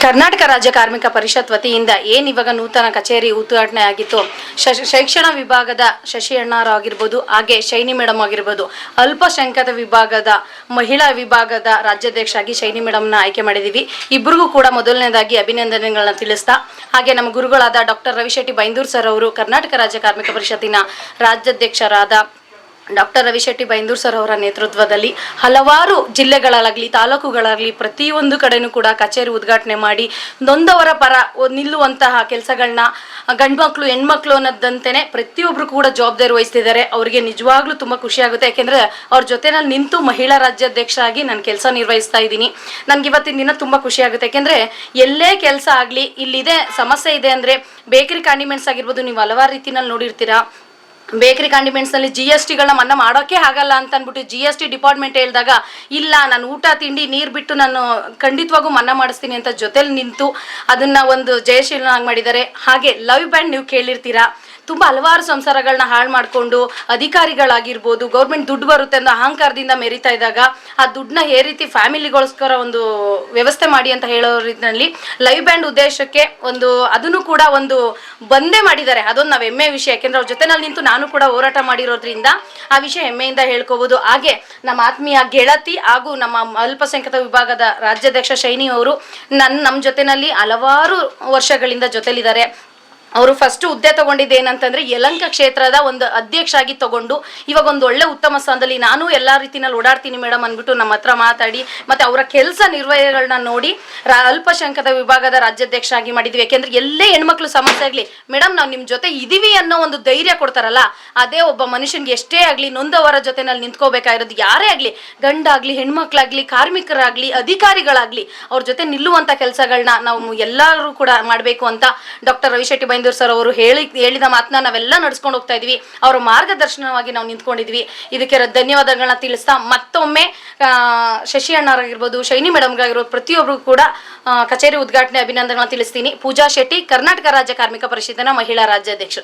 ಕರ್ನಾಟಕ ರಾಜ್ಯ ಕಾರ್ಮಿಕ ಪರಿಷತ್ ವತಿಯಿಂದ ಇವಾಗ ನೂತನ ಕಚೇರಿ ಉದ್ಘಾಟನೆ ಆಗಿತ್ತು. ಶಿಕ್ಷಣ ವಿಭಾಗದ ಶಶಿ ಅಣ್ಣಾರು ಆಗಿರ್ಬೋದು, ಹಾಗೆ ಶೈನಿ ಮೇಡಮ್ ಆಗಿರ್ಬೋದು, ಅಲ್ಪಸಂಖ್ಯಾತ ವಿಭಾಗದ ಮಹಿಳಾ ವಿಭಾಗದ ರಾಜ್ಯಾಧ್ಯಕ್ಷರಾಗಿ ಶೈನಿ ಮೇಡಮ್ನ ಆಯ್ಕೆ ಮಾಡಿದ್ದೀವಿ. ಇಬ್ಬರಿಗೂ ಕೂಡ ಮೊದಲನೇದಾಗಿ ಅಭಿನಂದನೆಗಳನ್ನ ತಿಳಿಸ್ತಾ, ಹಾಗೆ ನಮ್ಮ ಗುರುಗಳಾದ ಡಾಕ್ಟರ್ ರವಿಶೆಟ್ಟಿ ಬೈಂದೂರ್ ಸರ್ ಅವರು ಕರ್ನಾಟಕ ರಾಜ್ಯ ಕಾರ್ಮಿಕ ಪರಿಷತ್ತಿನ ರಾಜ್ಯಾಧ್ಯಕ್ಷರಾದ ಡಾಕ್ಟರ್ ರವಿಶೆಟ್ಟಿ ಬೈಂದೂರ್ ಸರ್ ಅವರ ನೇತೃತ್ವದಲ್ಲಿ ಹಲವಾರು ಜಿಲ್ಲೆಗಳಾಗಲಿ ತಾಲೂಕುಗಳಾಗಲಿ ಪ್ರತಿಯೊಂದು ಕಡೆನೂ ಕೂಡ ಕಚೇರಿ ಉದ್ಘಾಟನೆ ಮಾಡಿ ನೊಂದವರ ಪರ ನಿಲ್ಲುವಂತಹ ಕೆಲಸಗಳನ್ನ ಗಂಡು ಮಕ್ಕಳು ಹೆಣ್ಮಕ್ಳು ಅನ್ನೋದಂತೆಯೇ ಪ್ರತಿಯೊಬ್ಬರು ಕೂಡ ಜವಾಬ್ದಾರಿ ವಹಿಸ್ತಿದ್ದಾರೆ. ಅವರಿಗೆ ನಿಜವಾಗ್ಲೂ ತುಂಬ ಖುಷಿ ಆಗುತ್ತೆ. ಯಾಕೆಂದರೆ ಅವ್ರ ಜೊತೆನಲ್ಲಿ ನಿಂತು ಮಹಿಳಾ ರಾಜ್ಯಾಧ್ಯಕ್ಷ ಆಗಿ ನಾನು ಕೆಲಸ ನಿರ್ವಹಿಸ್ತಾ ಇದ್ದೀನಿ. ನನಗೆ ಇವತ್ತಿನ ದಿನ ತುಂಬ ಖುಷಿ ಆಗುತ್ತೆ. ಯಾಕೆಂದರೆ ಎಲ್ಲೇ ಕೆಲಸ ಆಗಲಿ, ಇಲ್ಲಿದೆ ಸಮಸ್ಯೆ ಇದೆ ಅಂದರೆ ಬೇಕರಿ ಕಾಂಡಿಮೆಂಟ್ಸ್ ಆಗಿರ್ಬೋದು, ನೀವು ಹಲವಾರು ರೀತಿನಲ್ಲಿ ನೋಡಿರ್ತೀರಾ. ಬೇಕರಿ ಕಾಂಡಿಮೆಂಟ್ಸ್ನಲ್ಲಿ GSTಗಳನ್ನ ಮನ್ನಾ ಮಾಡೋಕ್ಕೆ ಆಗಲ್ಲ ಅಂತ ಅಂದ್ಬಿಟ್ಟು GST ಡಿಪಾರ್ಟ್ಮೆಂಟ್ ಹೇಳಿದಾಗ, ಇಲ್ಲ ನಾನು ಊಟ ತಿಂಡಿ ನೀರು ಬಿಟ್ಟು ನಾನು ಖಂಡಿತವಾಗೂ ಮನ್ನಾ ಮಾಡಿಸ್ತೀನಿ ಅಂತ ಜೊತೆಲಿ ನಿಂತು ಅದನ್ನು ಒಂದು ಜಯಶೀಲನಾಗಿ ಮಾಡಿದ್ದಾರೆ. ಹಾಗೆ ಲವ್ ಬ್ಯಾಂಡ್ ನೀವು ಕೇಳಿರ್ತೀರಾ, ತುಂಬ ಹಲವಾರು ಸಂಸಾರಗಳನ್ನ ಹಾಳು ಮಾಡಿಕೊಂಡು ಅಧಿಕಾರಿಗಳಾಗಿರ್ಬೋದು, ಗೌರ್ಮೆಂಟ್ ದುಡ್ಡು ಬರುತ್ತೆ ಅನ್ನೋ ಅಹಂಕಾರದಿಂದ ಮೆರಿತಾ ಇದ್ದಾಗ ಆ ದುಡ್ಡನ್ನ ಏ ರೀತಿ ಫ್ಯಾಮಿಲಿಗೋಸ್ಕರ ಒಂದು ವ್ಯವಸ್ಥೆ ಮಾಡಿ ಅಂತ ಹೇಳೋರಿದ್ರಲ್ಲಿ ಲೈವ್ ಬ್ಯಾಂಡ್ ಉದ್ದೇಶಕ್ಕೆ ಒಂದು ಅದನ್ನು ಕೂಡ ಒಂದು ಬಂದೇ ಮಾಡಿದ್ದಾರೆ. ಅದೊಂದು ನಾವು ಹೆಮ್ಮೆ ವಿಷಯ. ಯಾಕೆಂದ್ರೆ ಅವ್ರ ಜೊತೆನಲ್ಲಿ ನಿಂತು ನಾನು ಕೂಡ ಹೋರಾಟ ಮಾಡಿರೋದ್ರಿಂದ ಆ ವಿಷಯ ಹೆಮ್ಮೆಯಿಂದ ಹೇಳ್ಕೋಬಹುದು. ಹಾಗೆ ನಮ್ಮ ಆತ್ಮೀಯ ಗೆಳತಿ ಹಾಗೂ ನಮ್ಮ ಅಲ್ಪಸಂಖ್ಯಾತ ವಿಭಾಗದ ರಾಜ್ಯಾಧ್ಯಕ್ಷ ಶೈನಿ ಅವರು ನಮ್ಮ ಜೊತೆನಲ್ಲಿ ಹಲವಾರು ವರ್ಷಗಳಿಂದ ಜೊತೆಲಿದ್ದಾರೆ. ಅವರು ಫಸ್ಟ್ ಹುದ್ದೆ ತಗೊಂಡಿದ್ದು ಏನಂತಂದ್ರೆ ಯಲಹಂಕ ಕ್ಷೇತ್ರದ ಒಂದು ಅಧ್ಯಕ್ಷ ಆಗಿ ತಗೊಂಡು ಇವಾಗ ಒಂದು ಒಳ್ಳೆ ಉತ್ತಮ ಸ್ಥಾನದಲ್ಲಿ ನಾನು ಎಲ್ಲ ರೀತಿನಲ್ಲಿ ಓಡಾಡ್ತೀನಿ ಮೇಡಮ್ ಅಂದ್ಬಿಟ್ಟು ನಮ್ಮ ಹತ್ರ ಮಾತಾಡಿ ಮತ್ತೆ ಅವರ ಕೆಲಸ ನಿರ್ವಹಣೆಗಳನ್ನ ನೋಡಿ ಅಲ್ಪಸಂಖ್ಯಾತ ವಿಭಾಗದ ರಾಜ್ಯಾಧ್ಯಕ್ಷ ಆಗಿ ಮಾಡಿದ್ವಿ. ಯಾಕೆಂದ್ರೆ ಎಲ್ಲೇ ಹೆಣ್ಮಕ್ಳು ಸಮಸ್ಯೆ ಆಗಲಿ, ಮೇಡಮ್ ನಾವು ನಿಮ್ಮ ಜೊತೆ ಇದೀವಿ ಅನ್ನೋ ಒಂದು ಧೈರ್ಯ ಕೊಡ್ತಾರಲ್ಲ, ಅದೇ ಒಬ್ಬ ಮನುಷ್ಯನಿಗೆ ಎಷ್ಟೇ ಆಗಲಿ ನೊಂದವರ ಜೊತೆನಲ್ಲಿ ನಿಂತ್ಕೋಬೇಕಾಗಿರೋದು. ಯಾರೇ ಆಗಲಿ, ಗಂಡಾಗ್ಲಿ ಹೆಣ್ಮಕ್ಳಾಗ್ಲಿ ಕಾರ್ಮಿಕರಾಗ್ಲಿ ಅಧಿಕಾರಿಗಳಾಗ್ಲಿ ಅವ್ರ ಜೊತೆ ನಿಲ್ಲುವಂತ ಕೆಲಸಗಳನ್ನ ನಾವು ಎಲ್ಲರೂ ಕೂಡ ಮಾಡಬೇಕು ಅಂತ ಡಾಕ್ಟರ್ ರವಿಶೆಟ್ಟಿ ಬೈಂದೂರ್ ಸರ್ ಅವರು ಹೇಳಿದ ಮಾತನ್ನ ನಾವೆಲ್ಲ ನಡ್ಸ್ಕೊಂಡು ಹೋಗ್ತಾ ಇದೀವಿ. ಅವರ ಮಾರ್ಗದರ್ಶನವಾಗಿ ನಾವು ನಿಂತ್ಕೊಂಡಿದ್ವಿ. ಇದಕ್ಕೆ ಧನ್ಯವಾದಗಳನ್ನ ತಿಳಿಸ್ತಾ ಮತ್ತೊಮ್ಮೆ ಶಶಿ ಅಣ್ಣಾರಾಗಿರ್ಬೋದು, ಶೈನಿ ಮೇಡಮ್ಗಾಗಿರ್ಬೋದು ಪ್ರತಿಯೊಬ್ಬರು ಕೂಡ ಕಚೇರಿ ಉದ್ಘಾಟನೆ ಅಭಿನಂದನೆಗಳನ್ನ ತಿಳಿಸ್ತೀನಿ. ಪೂಜಾ ಶೆಟ್ಟಿ, ಕರ್ನಾಟಕ ರಾಜ್ಯ ಕಾರ್ಮಿಕ ಪರಿಷತ್ತಿನ ಮಹಿಳಾ ರಾಜ್ಯಾಧ್ಯಕ್ಷರು.